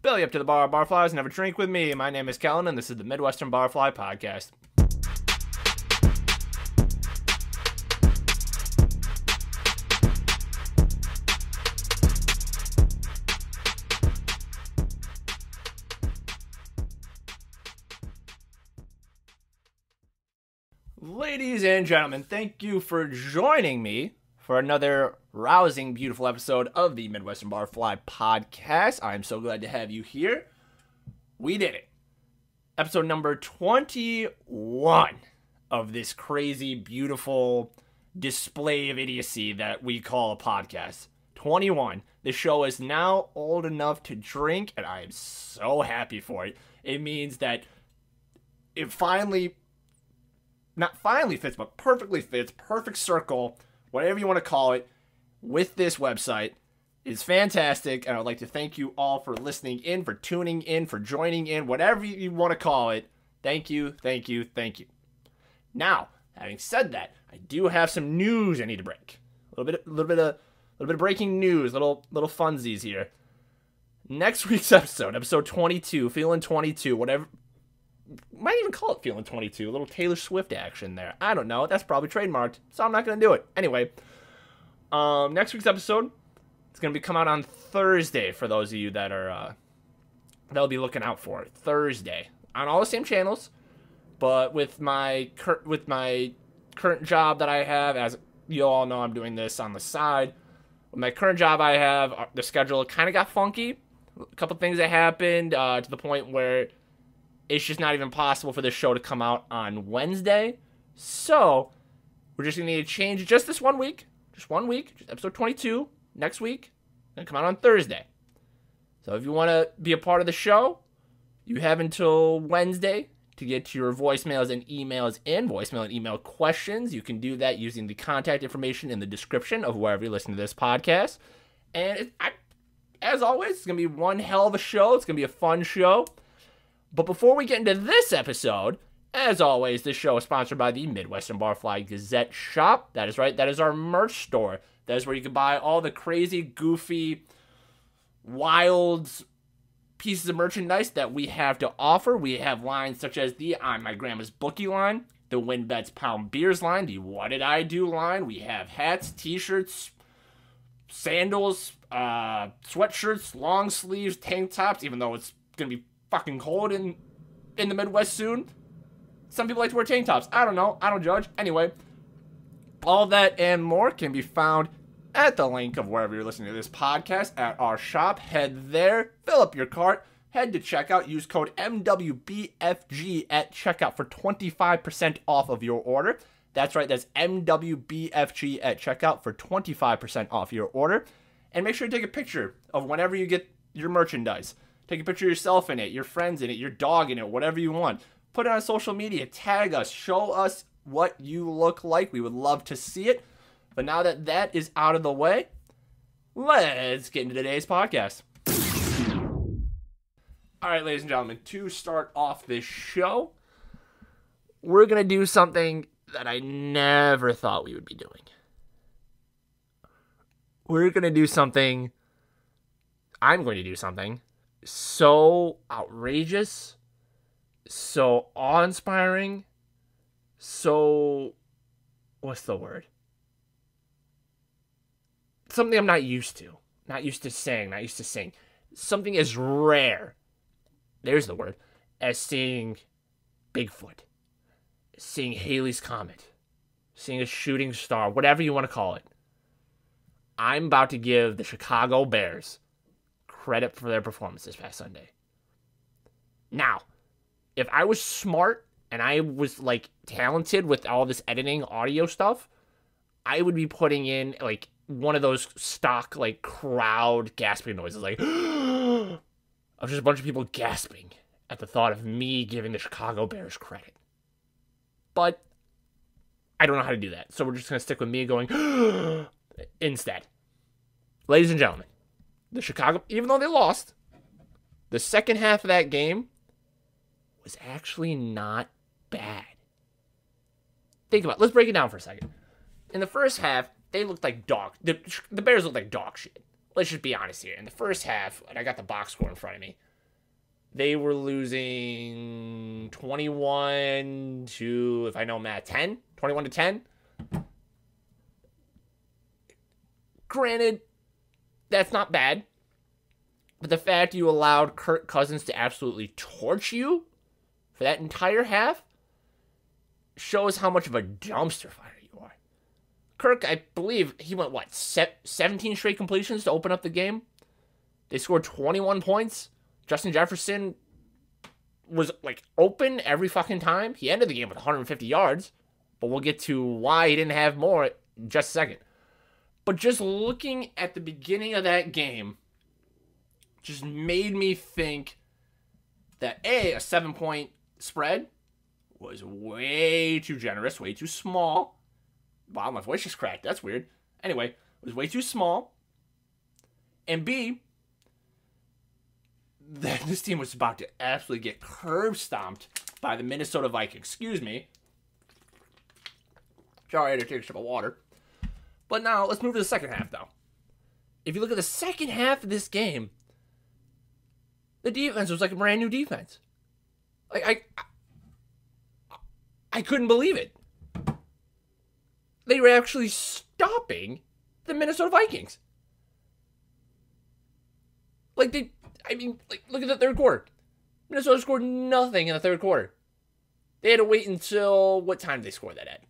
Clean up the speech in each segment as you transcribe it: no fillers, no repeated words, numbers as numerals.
Belly up to the bar, barflies, and have a drink with me. My name is Kellen, and this is the Midwestern Barfly Podcast. Ladies and gentlemen, thank you for joining me for another rousing, beautiful episode of the Midwestern Barfly Podcast. I'm so glad to have you here. We did it. Episode number 21 of this crazy, beautiful display of idiocy that we call a podcast. 21. The show is now old enough to drink, and I am so happy for it. It means that it finally, not finally fits, but perfectly fits, perfect circle, whatever you want to call it, with this website. Is fantastic, and I would like to thank you all for listening in, for tuning in, for joining in, whatever you want to call it. Thank you, thank you, thank you. Now, having said that, I do have some news I need to break. A little bit of breaking news, little funsies here. Next week's episode 22, Feeling 22, whatever. Might even call it Feeling 22. A little Taylor Swift action there. I don't know. That's probably trademarked, so I'm not going to do it. Anyway, next week's episode, it's going to come out on Thursday for those of you that are that'll be looking out for it. Thursday on all the same channels, but with my current job that I have, as you all know, I'm doing this on the side. With my current job I have, the schedule kind of got funky. A couple things that happened to the point where it's just not even possible for this show to come out on Wednesday. So, we're just going to need to change just this 1 week. Just 1 week. Just episode 22 next week. Going to come out on Thursday. So, if you want to be a part of the show, you have until Wednesday to get your voicemails and emails in. Voicemail and email questions. You can do that using the contact information in the description of wherever you listen to this podcast. And as always, it's going to be one hell of a show. It's going to be a fun show. But before we get into this episode, as always, this show is sponsored by the Midwestern Barfly Gazette Shop. That is right. That is our merch store. That is where you can buy all the crazy, goofy, wild pieces of merchandise that we have to offer. We have lines such as the I'm My Grandma's Bookie line, the Win Bets Pound Beers line, the What Did I Do line. We have hats, t-shirts, sandals, sweatshirts, long sleeves, tank tops, even though it's going to be fucking cold in the Midwest soon. Some people like to wear tank tops. I don't know. I don't judge. Anyway, all that and more can be found at the link of wherever you're listening to this podcast at our shop. Head there, fill up your cart, head to checkout, use code MWBFG at checkout for 25% off of your order. That's right, that's MWBFG at checkout for 25% off your order. And make sure you take a picture of whenever you get your merchandise. Take a picture of yourself in it, your friends in it, your dog in it, whatever you want. Put it on social media. Tag us. Show us what you look like. We would love to see it. But now that that is out of the way, let's get into today's podcast. All right, ladies and gentlemen, to start off this show, we're going to do something that I never thought we would be doing. I'm going to do something so outrageous, so awe-inspiring, so, what's the word? Something I'm not used to saying. Something as rare, there's the word, as seeing Bigfoot, seeing Halley's Comet, seeing a shooting star, whatever you want to call it. I'm about to give the Chicago Bears credit for their performance this past Sunday. Now, if I was smart and I was like talented with all this editing audio stuff, I would be putting in like one of those stock like crowd gasping noises, like of just a bunch of people gasping at the thought of me giving the Chicago Bears credit. But I don't know how to do that, so we're just going to stick with me going instead. Ladies and gentlemen, the Chicago, even though they lost, the second half of that game was actually not bad. Think about it. Let's break it down for a second. In the first half, they looked like the Bears looked like dog shit. Let's just be honest here. In the first half, and I got the box score in front of me, They were losing 21 to, if I know math, 10? 21 to 10? Granted, that's not bad. But the fact you allowed Kirk Cousins to absolutely torch you for that entire half shows how much of a dumpster fire you are. Kirk, I believe, he went, 17 straight completions to open up the game? They scored 21 points. Justin Jefferson was, open every fucking time. He ended the game with 150 yards, but we'll get to why he didn't have more in just a second. But just looking at the beginning of that game just made me think that, a 7-point spread was way too generous, way too small. Wow, my voice just cracked. That's weird. Anyway, it was way too small. And B, that this team was about to absolutely get curb stomped by the Minnesota Vikings. Excuse me. Sorry, I had to take a sip of water. But now, let's move to the second half, though. If you look at the second half of this game, the defense was like a brand new defense. I couldn't believe it. They were actually stopping the Minnesota Vikings. Look at the third quarter. Minnesota scored nothing in the third quarter. They had to wait until, what time did they score that at?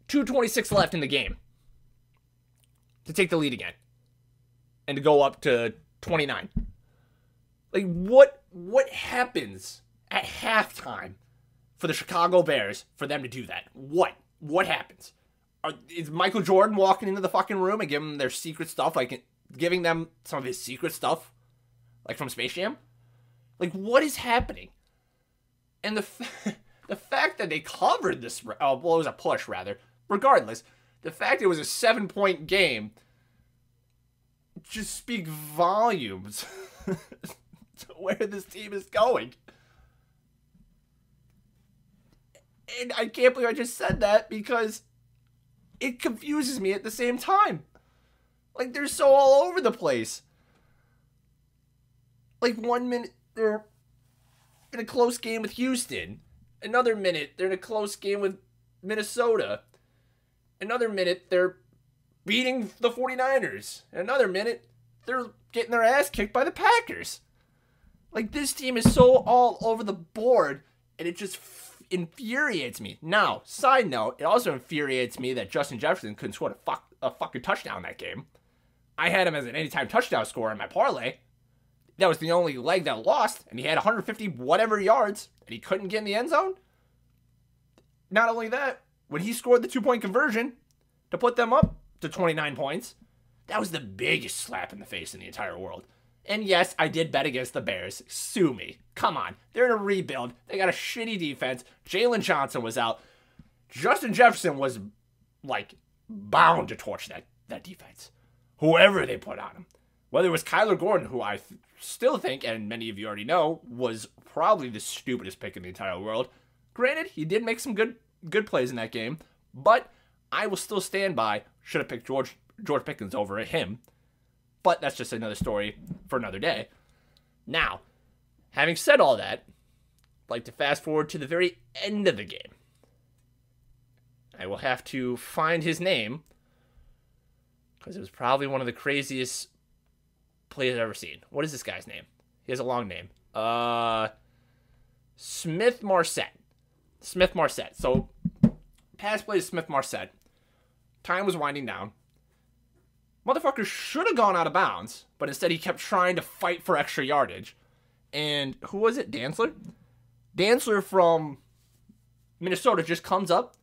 2:26 left in the game to take the lead again and to go up to 29. What happens at halftime for the Chicago Bears for them to do that? What happens? Is Michael Jordan walking into the fucking room and giving them their secret stuff, giving them some of his secret stuff, from Space Jam? What is happening? And the fact that they covered this, it was a push, rather. Regardless, the fact it was a 7-point game just speak volumes to where this team is going. And I can't believe I just said that because it confuses me at the same time. They're so all over the place. 1 minute they're in a close game with Houston. Another minute they're in a close game with Minnesota. Another minute they're beating the 49ers. Another minute they're getting their ass kicked by the Packers. This team is so all over the board, and it just infuriates me. Now, side note, it also infuriates me that Justin Jefferson couldn't score a fucking touchdown that game. I had him as an anytime touchdown scorer in my parlay. That was the only leg that lost, and he had 150 whatever yards, and he couldn't get in the end zone. Not only that, when he scored the 2-point conversion to put them up to 29 points, that was the biggest slap in the face in the entire world. And yes, I did bet against the Bears. Sue me. Come on. They're in a rebuild. They got a shitty defense. Jalen Johnson was out. Justin Jefferson was, bound to torch that defense. Whoever they put on him. Whether it was Kyler Gordon, who I still think, and many of you already know, was probably the stupidest pick in the entire world. Granted, he did make some good plays in that game, but I will still stand by, should have picked George Pickens over him. But that's just another story for another day. Now, having said all that, I'd like to fast forward to the very end of the game. I will have to find his name, because it was probably one of the craziest plays I've ever seen. What is this guy's name? He has a long name. Smith Marset. So, pass play to Smith Marset. Time was winding down. Motherfucker should have gone out of bounds, but instead he kept trying to fight for extra yardage. And who was it? Dantzler? Dantzler from Minnesota just comes up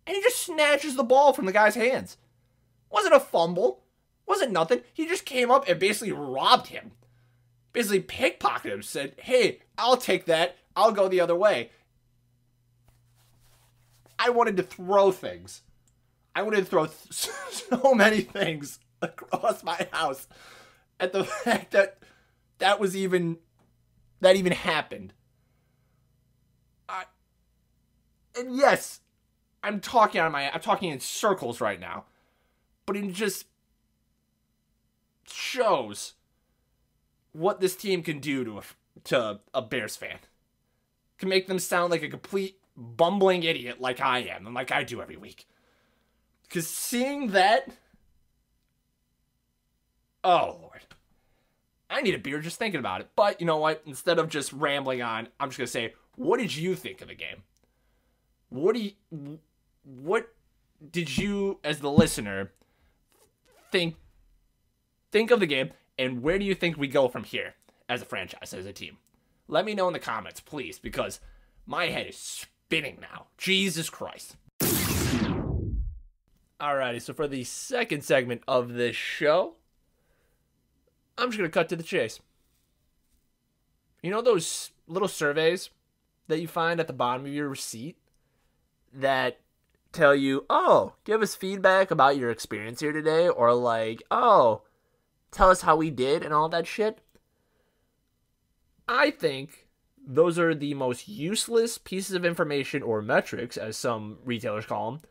and he just snatches the ball from the guy's hands. Wasn't a fumble. Wasn't nothing. He just came up and basically robbed him. Basically pickpocketed him. Said, hey, I'll take that. I'll go the other way. I wanted to throw things. I wanted to throw so many things across my house at the fact that that even happened. And yes, I'm talking in circles right now, but it just shows what this team can do to a Bears fan. Can make them sound like a complete bumbling idiot like I am and like I do every week. Because seeing that, oh Lord, I need a beer just thinking about it. But you know what? Instead of just rambling on, I'm just going to say, what did you think of the game? What did you, as the listener, think of the game, and where do you think we go from here as a franchise, as a team? Let me know in the comments, please, because my head is spinning now. Jesus Christ. Alrighty, so for the second segment of this show, I'm just going to cut to the chase. You know those little surveys that you find at the bottom of your receipt that tell you, oh, give us feedback about your experience here today, or like, oh, tell us how we did and all that shit? I think those are the most useless pieces of information, or metrics, as some retailers call them,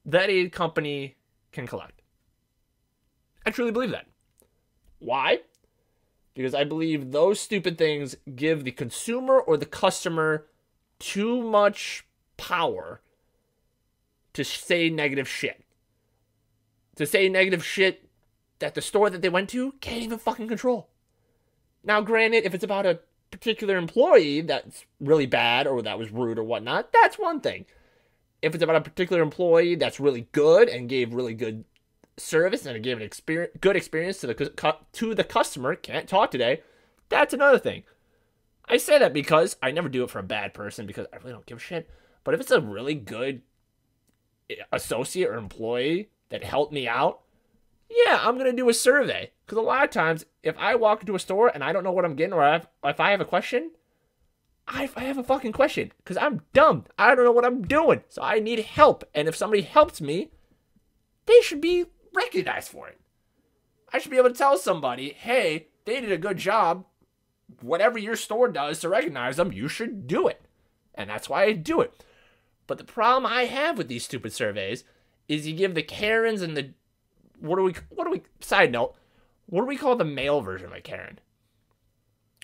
that a company can collect. I truly believe that. Why? Because I believe those stupid things give the consumer or the customer too much power to say negative shit. To say negative shit that the store that they went to can't even fucking control. Now, granted, if it's about a particular employee that's really bad or that was rude or whatnot, that's one thing. If it's about a particular employee that's really good and gave really good service and gave an good experience to the customer, can't talk today, that's another thing. I say that because I never do it for a bad person because I really don't give a shit. But if it's a really good associate or employee that helped me out, yeah, I'm going to do a survey. Because a lot of times, if I walk into a store and I don't know what I'm getting, or if I have a question, I have a fucking question. Because I'm dumb. I don't know what I'm doing. So I need help. And if somebody helps me, they should be recognized for it. I should be able to tell somebody, hey, they did a good job. Whatever your store does to recognize them, you should do it. And that's why I do it. But the problem I have with these stupid surveys is you give the Karens and the side note, what do we call the male version of a Karen?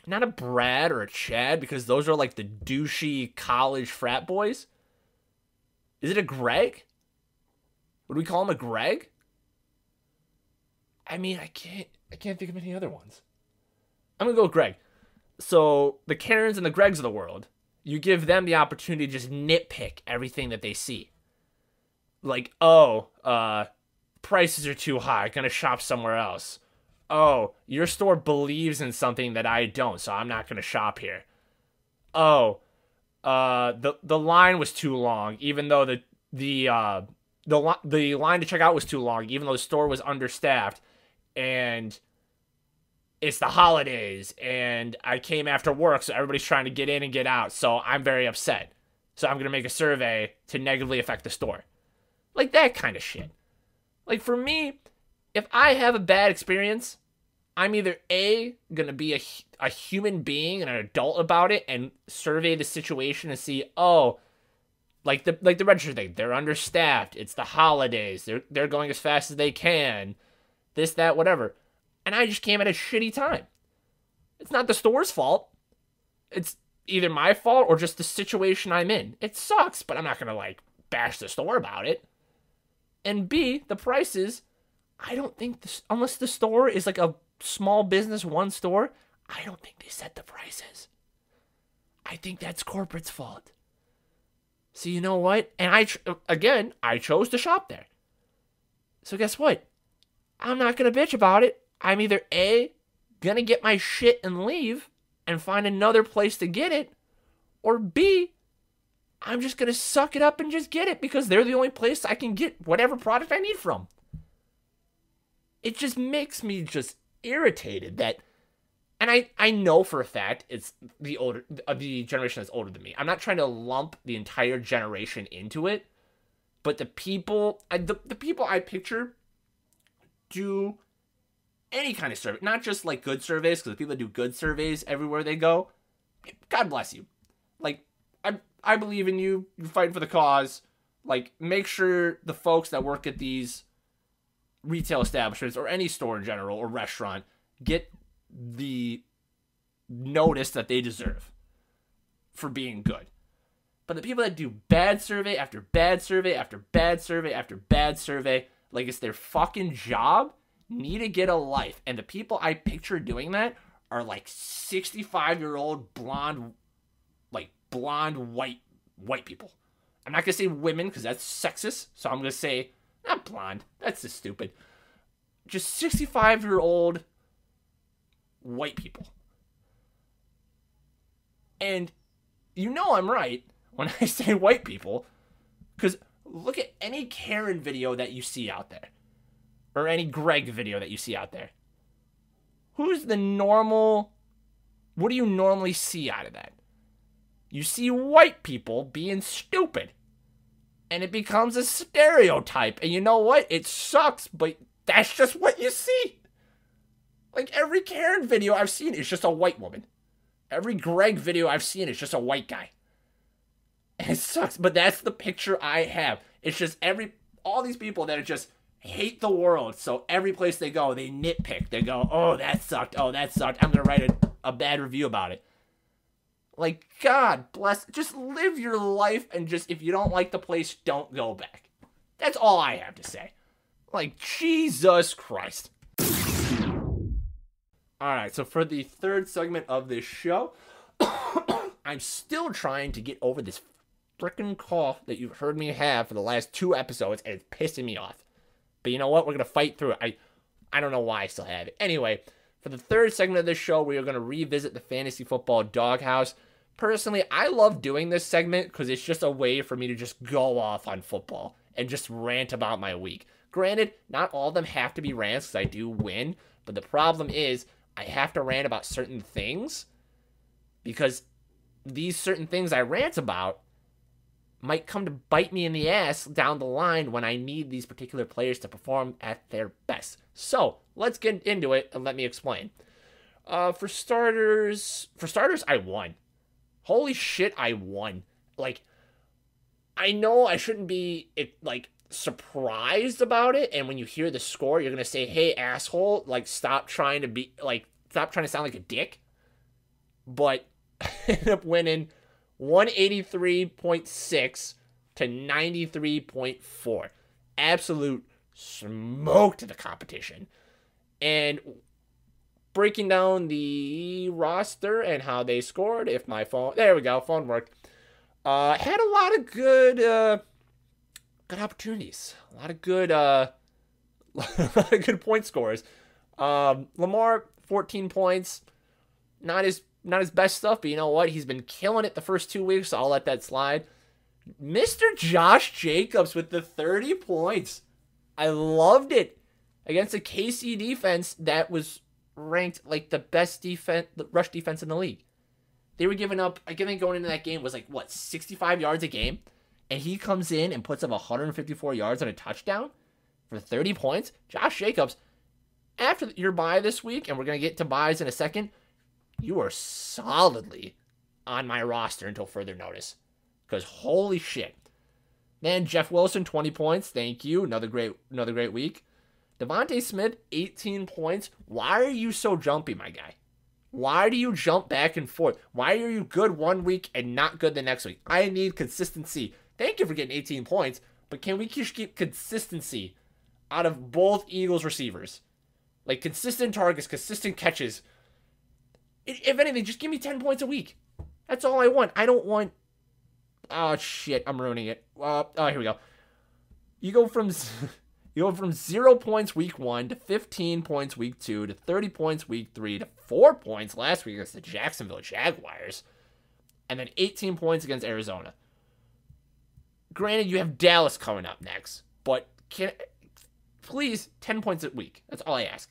Not a Brad or a Chad, because those are like the douchey college frat boys. Is it a Greg? Would we call him a Greg? I mean, I can't think of any other ones. I'm gonna go with Greg. So the Karens and the Gregs of the world, you give them the opportunity to just nitpick everything that they see. Like, prices are too high, gonna shop somewhere else. Oh, your store believes in something that I don't, so I'm not gonna shop here. Oh, the line was too long, even though the line to check out was too long, even though the store was understaffed, and it's the holidays, and I came after work, so everybody's trying to get in and get out, so I'm very upset. So I'm going to make a survey to negatively affect the store. Like that kind of shit. Like for me, if I have a bad experience, I'm either A, going to be a human being and an adult about it and survey the situation and see, oh, like the register thing, they're understaffed, it's the holidays, they're going as fast as they can, this, that, whatever. And I just came at a shitty time. It's not the store's fault. It's either my fault or just the situation I'm in. It sucks, but I'm not going to, bash the store about it. And B, the prices, I don't think, unless the store is, a small business, one store, I don't think they set the prices. I think that's corporate's fault. So you know what? And I chose to shop there. So guess what? I'm not going to bitch about it. I'm either A, gonna get my shit and leave and find another place to get it, or B, I'm just gonna suck it up and just get it because they're the only place I can get whatever product I need from. It just makes me just irritated that, and I know for a fact it's the generation that's older than me. I'm not trying to lump the entire generation into it, but the people I picture do any kind of survey, not just good surveys, because the people that do good surveys everywhere they go, God bless you. I believe in you. You're fighting for the cause. Make sure the folks that work at these retail establishments or any store in general or restaurant get the notice that they deserve for being good. But the people that do bad survey after bad survey after bad survey after bad survey, like it's their fucking job, need to get a life. And the people I picture doing that are like 65-year-old blonde white people. I'm not going to say women because that's sexist. So I'm going to say, not blonde. That's just stupid. Just 65-year-old white people. And you know I'm right when I say white people, because look at any Karen video that you see out there, or any Greg video that you see out there. Who's the normal, what do you normally see out of that? You see white people being stupid, and it becomes a stereotype, and you know what? It sucks, but that's just what you see. Like every Karen video I've seen is just a white woman. Every Greg video I've seen is just a white guy. And it sucks, but that's the picture I have. It's just all these people that just hate the world. So every place they go, they nitpick. They go, oh, that sucked. Oh, that sucked. I'm going to write a bad review about it. Like, God bless. Just live your life and just, if you don't like the place, don't go back. That's all I have to say. Like, Jesus Christ. Alright, so for the third segment of this show, I'm still trying to get over this frickin' cough that you've heard me have for the last 2 episodes, and it's pissing me off. But you know what? We're going to fight through it. I don't know why I still have it. Anyway, for the third segment of this show, we are going to revisit the fantasy football doghouse. Personally, I love doing this segment because it's just a way for me to just go off on football and just rant about my week. Granted, not all of them have to be rants because I do win, but the problem is I have to rant about certain things because these certain things I rant about might come to bite me in the ass down the line when I need these particular players to perform at their best. So, let's get into it and let me explain. For starters, I won. Holy shit, I won. Like, I know I shouldn't be, surprised about it, and when you hear the score, you're gonna say, hey, asshole, stop trying to sound like a dick. But I ended up winning 183.6 to 93.4. Absolute smoke to the competition. And breaking down the roster and how they scored, if my phone, there we go, phone worked. Had a lot of good opportunities. A lot of good point scores. Lamar, 14 points. Not his best stuff, but you know what? He's been killing it the first 2 weeks, so I'll let that slide. Mr. Josh Jacobs with the 30 points. I loved it. Against a KC defense that was ranked like the best defense, the rush defense in the league. They were giving up, I think going into that game was 65 yards a game? And he comes in and puts up 154 yards on a touchdown for 30 points. Josh Jacobs, after your bye this week, and we're going to get to buys in a second, you are solidly on my roster until further notice. Because holy shit. Then Jeff Wilson, 20 points. Thank you. Another great week. Devontae Smith, 18 points. Why are you so jumpy, my guy? Why do you jump back and forth? Why are you good one week and not good the next week? I need consistency. Thank you for getting 18 points, but can we just keep consistency out of both Eagles receivers? Like consistent targets, consistent catches. If anything, just give me 10 points a week. That's all I want. I don't want... Oh, shit. I'm ruining it. Here we go. You go from 0 points week 1 to 15 points week 2 to 30 points week 3 to 4 points last week against the Jacksonville Jaguars. And then 18 points against Arizona. Granted, you have Dallas coming up next. But please, 10 points a week. That's all I ask.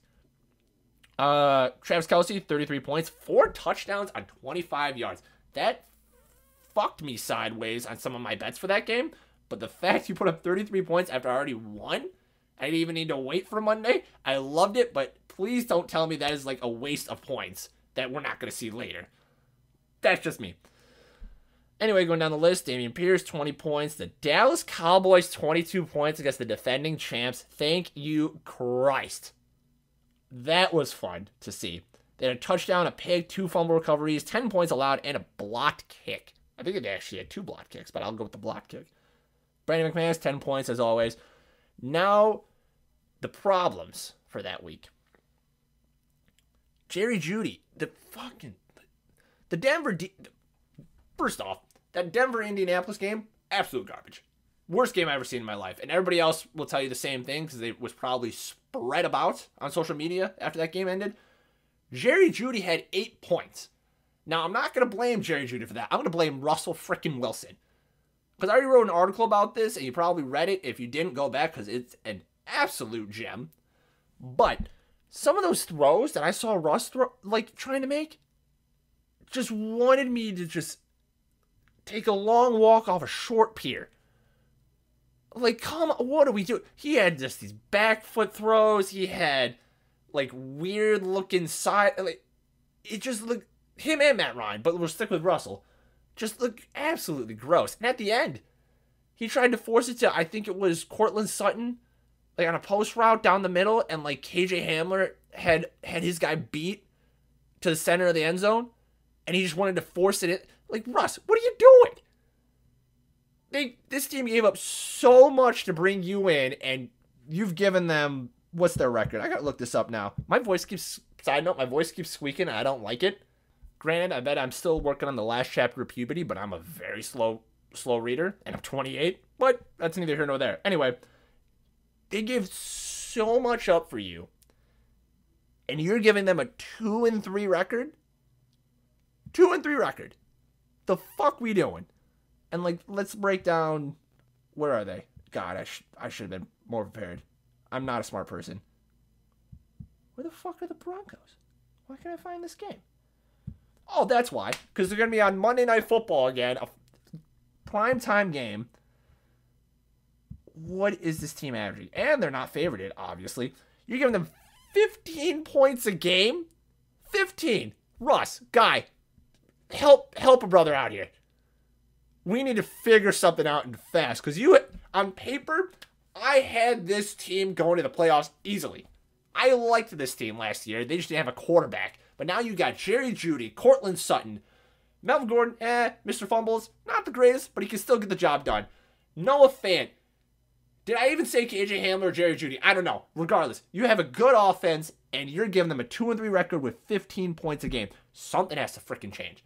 Travis Kelce, 33 points, 4 touchdowns on 25 yards. That fucked me sideways on some of my bets for that game. But the fact you put up 33 points after I already won, I didn't even need to wait for Monday. I loved it, but please don't tell me that is a waste of points that we're not going to see later. That's just me. Anyway, going down the list, Dameon Pierce, 20 points. The Dallas Cowboys, 22 points against the defending champs. Thank you, Christ. That was fun to see. They had a touchdown, a pick, 2 fumble recoveries, 10 points allowed, and a blocked kick. I think they actually had 2 blocked kicks, but I'll go with the blocked kick. Brandon McManus, 10 points as always. Now, the problems for that week. Jerry Jeudy, first off, that Denver-Indianapolis game, absolute garbage. Worst game I've ever seen in my life. And everybody else will tell you the same thing because it was probably spread about on social media after that game ended. Jerry Jeudy had 8 points. Now, I'm not going to blame Jerry Jeudy for that. I'm going to blame Russell frickin' Wilson. Because I already wrote an article about this, and you probably read it. If you didn't, go back because it's an absolute gem. But some of those throws that I saw Russ trying to make just wanted me to just take a long walk off a short pier. Like, come on, what do we do? He had just these back foot throws. He had, weird looking side. It just looked, him and Matt Ryan, but we'll stick with Russell, just looked absolutely gross. And at the end, he tried to force it to, I think it was Cortland Sutton, on a post route down the middle, and, KJ Hamler had his guy beat to the center of the end zone, and he just wanted to force it in. Russ, what are you doing? This team gave up so much to bring you in, and you've given them, what's their record? I gotta look this up now. Side note, my voice keeps squeaking, and I don't like it. Granted, I bet I'm still working on the last chapter of puberty, but I'm a very slow reader, and I'm 28, but that's neither here nor there. Anyway, they give so much up for you, and you're giving them a 2-3 record? 2-3 record. The fuck we doing? And, let's break down, where are they? God, I should have been more prepared. I'm not a smart person. Where the fuck are the Broncos? Why can't I find this game? Oh, that's why. Because they're going to be on Monday Night Football again. A primetime game. What is this team averaging? And they're not favorited, obviously. You're giving them 15 points a game? 15. Russ, guy, help a brother out here. We need to figure something out and fast. Because on paper, I had this team going to the playoffs easily. I liked this team last year. They just didn't have a quarterback. But now you got Jerry Jeudy, Cortland Sutton, Melvin Gordon, Mr. Fumbles, not the greatest, but he can still get the job done. Noah Fant. Did I even say KJ Hamler or Jerry Jeudy? I don't know. Regardless, you have a good offense, and you're giving them a 2-3 record with 15 points a game. Something has to freaking change.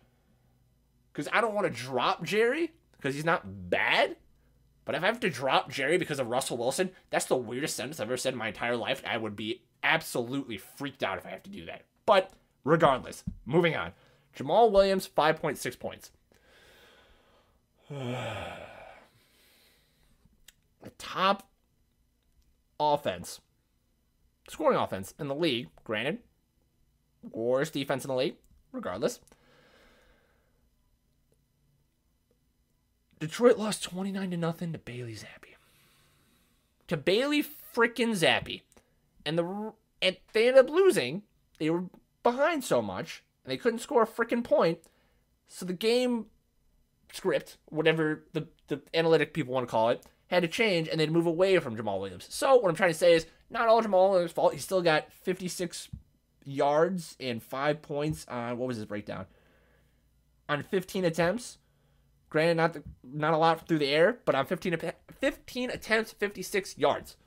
Because I don't want to drop Jerry, because he's not bad. But if I have to drop Jerry because of Russell Wilson, that's the weirdest sentence I've ever said in my entire life. I would be absolutely freaked out if I have to do that. But regardless, moving on. Jamal Williams, 5.6 points. The top offense, scoring offense in the league, granted, worst defense in the league, regardless. Detroit lost 29-0 to Bailey Zappi. To Bailey frickin' Zappi. And they ended up losing. They were behind so much, and they couldn't score a frickin' point. So the game script, whatever the analytic people want to call it, had to change, and they'd move away from Jamal Williams. So what I'm trying to say is, not all Jamal Williams' fault. He still got 56 yards and 5 points on, what was his breakdown? On 15 attempts. Granted, not a lot through the air, but on 15 attempts, 56 yards.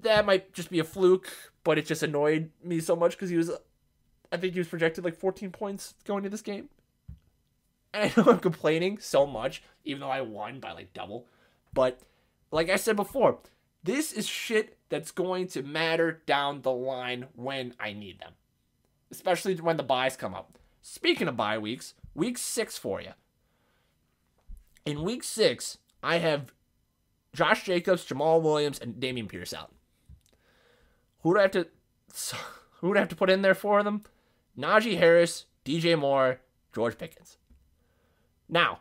That might just be a fluke, but it just annoyed me so much because I think he was projected 14 points going into this game. And I know I'm complaining so much, even though I won by double. But like I said before, this is shit that's going to matter down the line when I need them. Especially when the buys come up. Speaking of bye weeks, week 6 for you. In week 6, I have Josh Jacobs, Jamal Williams, and Dameon Pierce out. Who do I have to put in there for them? Najee Harris, DJ Moore, George Pickens. Now,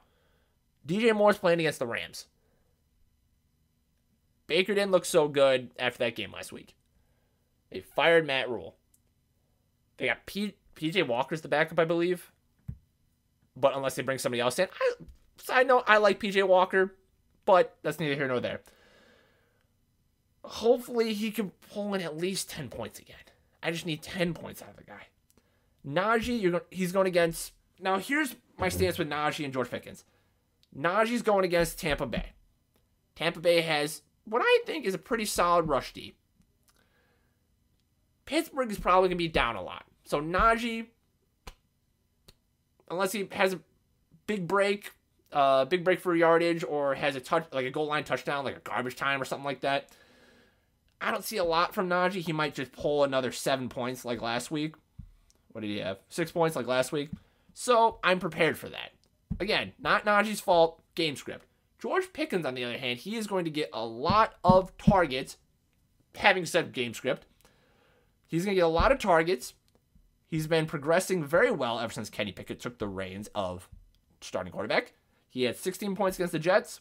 DJ Moore's playing against the Rams. Baker didn't look so good after that game last week. They fired Matt Rule. They got PJ Walker's the backup, I believe. But unless they bring somebody else in. Side note, I like PJ Walker, but that's neither here nor there. Hopefully he can pull in at least 10 points again. I just need 10 points out of the guy. Najee, he's going against... Now, here's my stance with Najee and George Pickens. Najee's going against Tampa Bay. Tampa Bay has what I think is a pretty solid rush D. Pittsburgh is probably going to be down a lot. So Najee, unless he has a big break for yardage, or has a goal line touchdown, like a garbage time or something like that, I don't see a lot from Najee. He might just pull another 7 points like last week. What did he have? 6 points like last week. So I'm prepared for that. Again, not Najee's fault, game script. George Pickens, on the other hand, he is going to get a lot of targets. Having said game script, he's going to get a lot of targets. He's been progressing very well ever since Kenny Pickett took the reins of starting quarterback. He had 16 points against the Jets,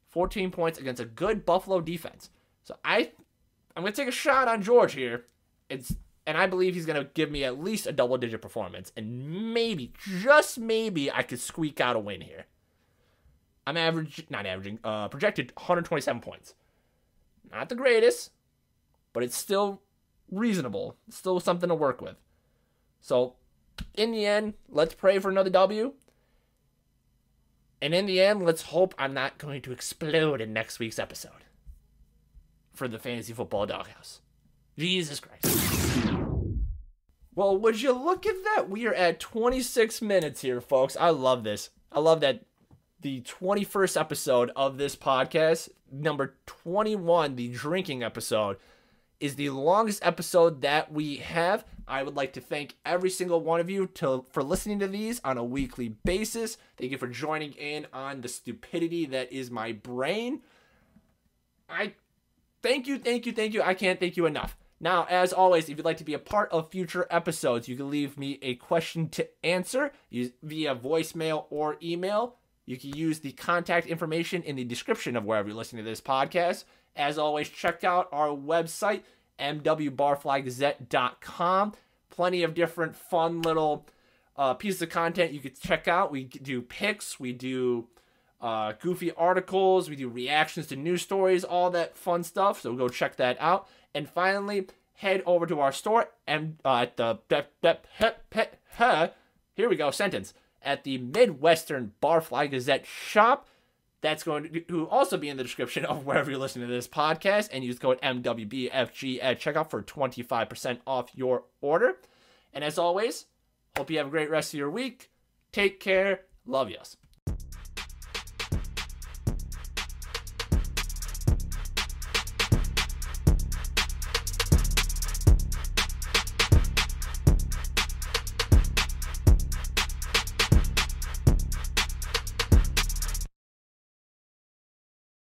14 points against a good Buffalo defense. So I'm going to take a shot on George here. And I believe he's going to give me at least a double-digit performance. And maybe, just maybe, I could squeak out a win here. I'm projected 127 points. Not the greatest, but it's still reasonable. It's still something to work with. So, in the end, let's pray for another W. And in the end, let's hope I'm not going to explode in next week's episode for the Fantasy Football Doghouse. Jesus Christ. Well, would you look at that? We are at 26 minutes here, folks. I love this. I love that the 21st episode of this podcast, number 21, the drinking episode, is the longest episode that we have. I would like to thank every single one of you for listening to these on a weekly basis. Thank you for joining in on the stupidity that is my brain. Thank you. I can't thank you enough. Now, as always, if you'd like to be a part of future episodes, you can leave me a question to answer via voicemail or email. You can use the contact information in the description of wherever you're listening to this podcast. As always, check out our website, mwbarflygazette.com. Plenty of different fun little pieces of content you could check out. We do picks, we do goofy articles, we do reactions to news stories, all that fun stuff. So go check that out. And finally, head over to our store and at the at the Midwestern Barfly Gazette shop. That's going to also be in the description of wherever you're listening to this podcast. And use code MWBFG at checkout for 25% off your order. And as always, hope you have a great rest of your week. Take care. Love yous.